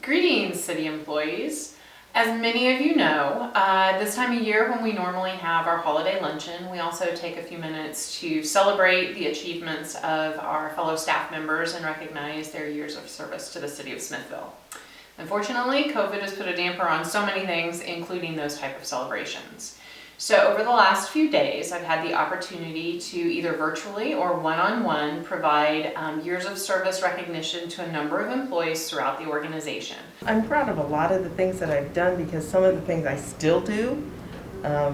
Greetings, city employees. As many of you know, this time of year when we normally have our holiday luncheon, we also take a few minutes to celebrate the achievements of our fellow staff members and recognize their years of service to the City of Smithville. Unfortunately, COVID has put a damper on so many things, including those type of celebrations. So over the last few days, I've had the opportunity to either virtually or one-on-one provide years of service recognition to a number of employees throughout the organization. I'm proud of a lot of the things that I've done because some of the things I still do.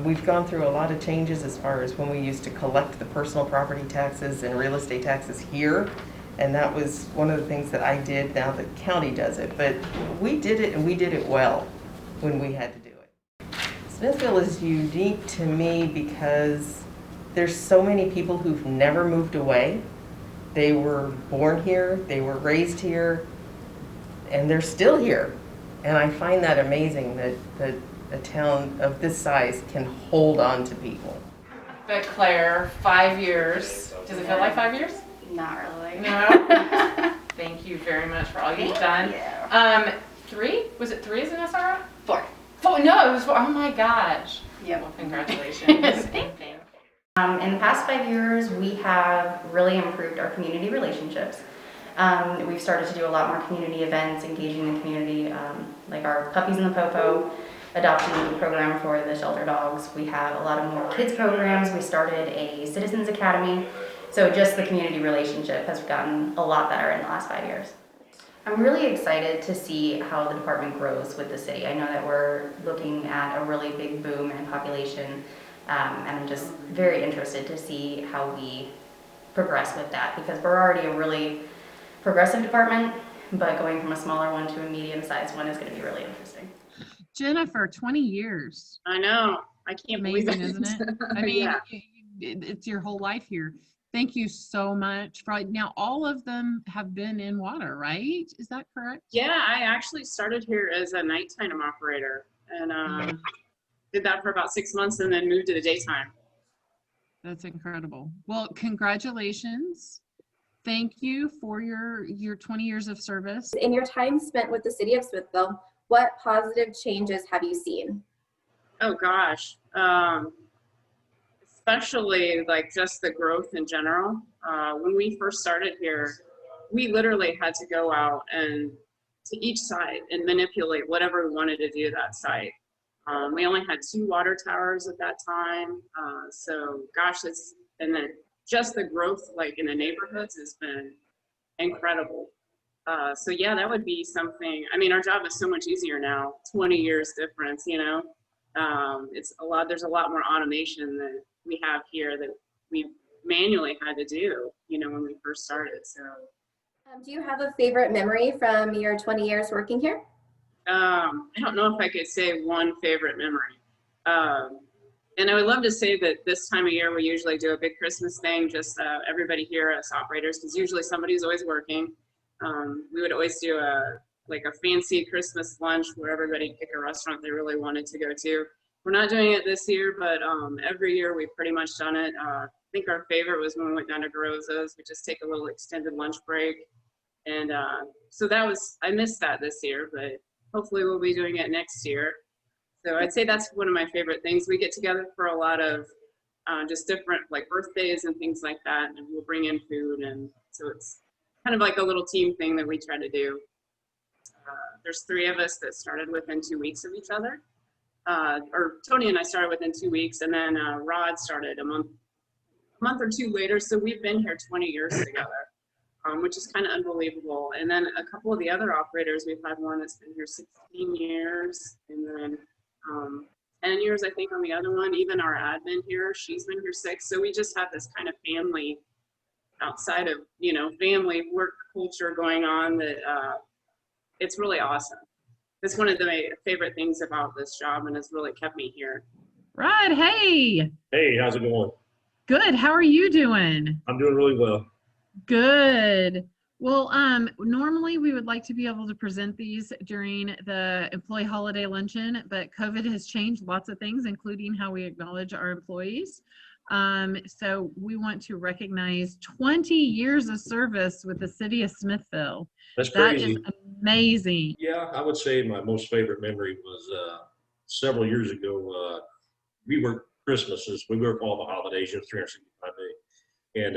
We've gone through a lot of changes as far as when we used to collect the personal property taxes and real estate taxes here. And that was one of the things that I did. Now the county does it, but we did it and we did it well when we had to do it. Smithville is unique to me because there's so many people who've never moved away. They were born here, they were raised here, and they're still here. And I find that amazing that a town of this size can hold on to people. But Claire, 5 years. Does it feel like 5 years? Not really. No? Thank you very much for all you've done. Yeah. 3? Was it 3 as an SRO? 4. 4? No, it was 4. Oh my gosh. Yep. Well, congratulations. Thank you. In the past 5 years, we have really improved our community relationships. We've started to do a lot more community events, engaging the community, like our Puppies in the Popo adoption program for the shelter dogs. We have a lot of more kids programs. We started a Citizens Academy. So just the community relationship has gotten a lot better in the last 5 years. I'm really excited to see how the department grows with the city. I know that we're looking at a really big boom in population, and I'm just very interested to see how we progress with that because we're already a really progressive department, but going from a smaller one to a medium-sized one is going to be really interesting. Jennifer, 20 years. I know. I can't believe Amazing, it. isn't it? I mean, Yeah. it's your whole life here. Thank you so much. Now, all of them have been in water, right? Is that correct? Yeah, I actually started here as a nighttime operator and did that for about 6 months and then moved to the daytime. That's incredible. Well, congratulations. Thank you for your 20 years of service. In your time spent with the City of Smithville, what positive changes have you seen? Oh gosh. Especially like just the growth in general. When we first started here, we literally had to go out and to each site and manipulate whatever we wanted to do that site. We only had 2 water towers at that time. So gosh, and then just the growth like in the neighborhoods has been incredible. So yeah, that would be something. I mean, our job is so much easier now, 20 years difference, you know. There's a lot more automation that we have here that we manually had to do, you know, when we first started. So Do you have a favorite memory from your 20 years working here? I don't know if I could say one favorite memory. And I would love to say that this time of year we usually do a big Christmas thing, just everybody here as operators, because usually somebody's always working. We would always do a fancy Christmas lunch where everybody pick a restaurant they really wanted to go to. We're not doing it this year, but every year we've pretty much done it. I think our favorite was when we went down to Garoza's. We just take a little extended lunch break. And so I missed that this year, but hopefully we'll be doing it next year. So I'd say that's one of my favorite things. We get together for a lot of just different like birthdays and things like that, and we'll bring in food. And so it's kind of like a little team thing that we try to do. There's 3 of us that started within 2 weeks of each other. Or Tony and I started within 2 weeks, and then Rod started a month or 2 later. So we've been here 20 years together, which is kind of unbelievable. And then a couple of the other operators, we've had one that's been here 16 years, and then 10 years, I think, on the other one. Even our admin here, she's been here 6. So we just have this kind of family outside of, you know, family work culture going on that it's really awesome. It's one of my favorite things about this job and has really kept me here. Rod, hey. Hey, how's it going? Good. How are you doing? I'm doing really well. Good. Well, normally we would like to be able to present these during the employee holiday luncheon, but COVID has changed lots of things, including how we acknowledge our employees. So we want to recognize 20 years of service with the City of Smithville. That's That is crazy. amazing. Yeah, I would say my most favorite memory was several years ago. We worked Christmases. We worked all the holidays, 365 days, and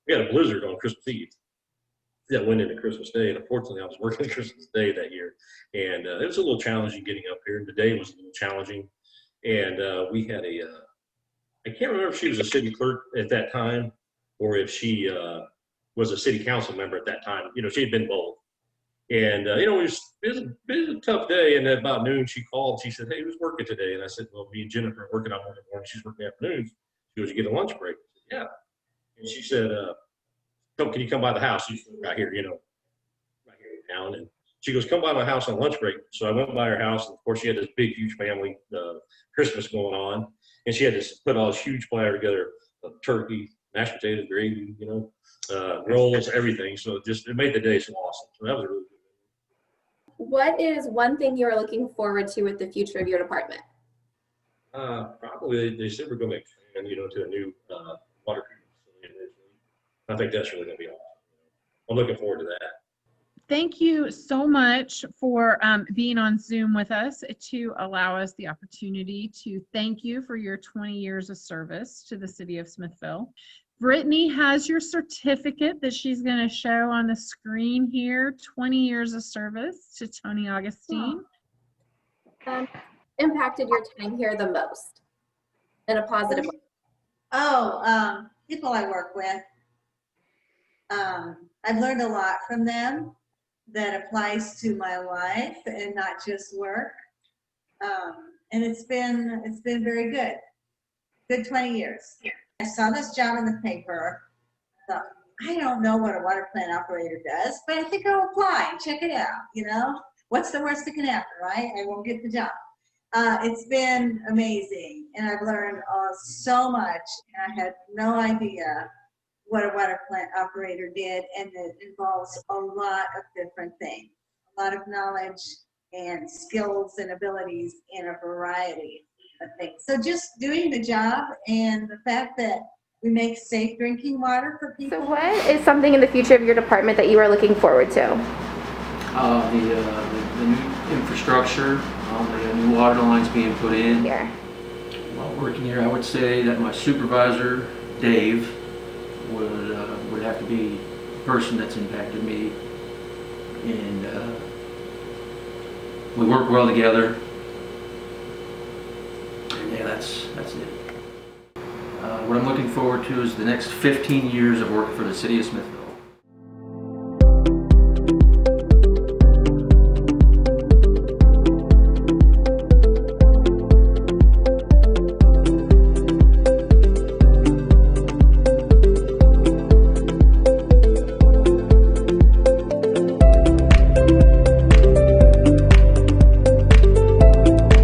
we had a blizzard on Christmas Eve that went into Christmas Day. And unfortunately, I was working Christmas Day that year, and it was a little challenging getting up here. And the day was a little challenging, and we had I can't remember if she was a city clerk at that time or if she was a city council member at that time. She had been both. And, it was a tough day. And at about noon, she called. She said, "Hey, who's working today?" And I said, "Well, me and Jennifer are working on Monday morning. She's working afternoons." She goes, "You get a lunch break?" I said, "Yeah." And she said, "Can you come by the house?" She's right here, right here in town. And she goes, "Come by my house on lunch break." So I went by her house. And of course, she had this big, huge family Christmas going on. And she had to put all this huge platter together of turkey, mashed potatoes, gravy, rolls, everything. So it made the day so awesome. So that was a really good. What is one thing you are looking forward to with the future of your department? Probably they said we're going to expand, to a new water treatment facility. I think that's really going to be awesome. I'm looking forward to that. Thank you so much for being on Zoom with us to allow us the opportunity to thank you for your 20 years of service to the City of Smithville. Brittany has your certificate that she's going to show on the screen here. 20 years of service to Tony Augustine. Impacted your time here the most in a positive way? People I work with. I've learned a lot from them that applies to my life and not just work. And it's been very good. Good 20 years. I saw this job in the paper. I thought, I don't know what a water plant operator does, but I think I'll apply and check it out. What's the worst that can happen, right? I won't get the job. It's been amazing, and I've learned so much, and I had no idea what a water plant operator did, and it involves a lot of different things, a lot of knowledge and skills and abilities in a variety of things. So just doing the job and the fact that we make safe drinking water for people. So what is something in the future of your department that you are looking forward to? The new infrastructure, the new water lines being put in. Here. While working here, I would say that my supervisor, Dave, would have to be the person that's impacted me, and we work well together. And yeah, that's it. What I'm looking forward to is the next 15 years of working for the City of Smithville.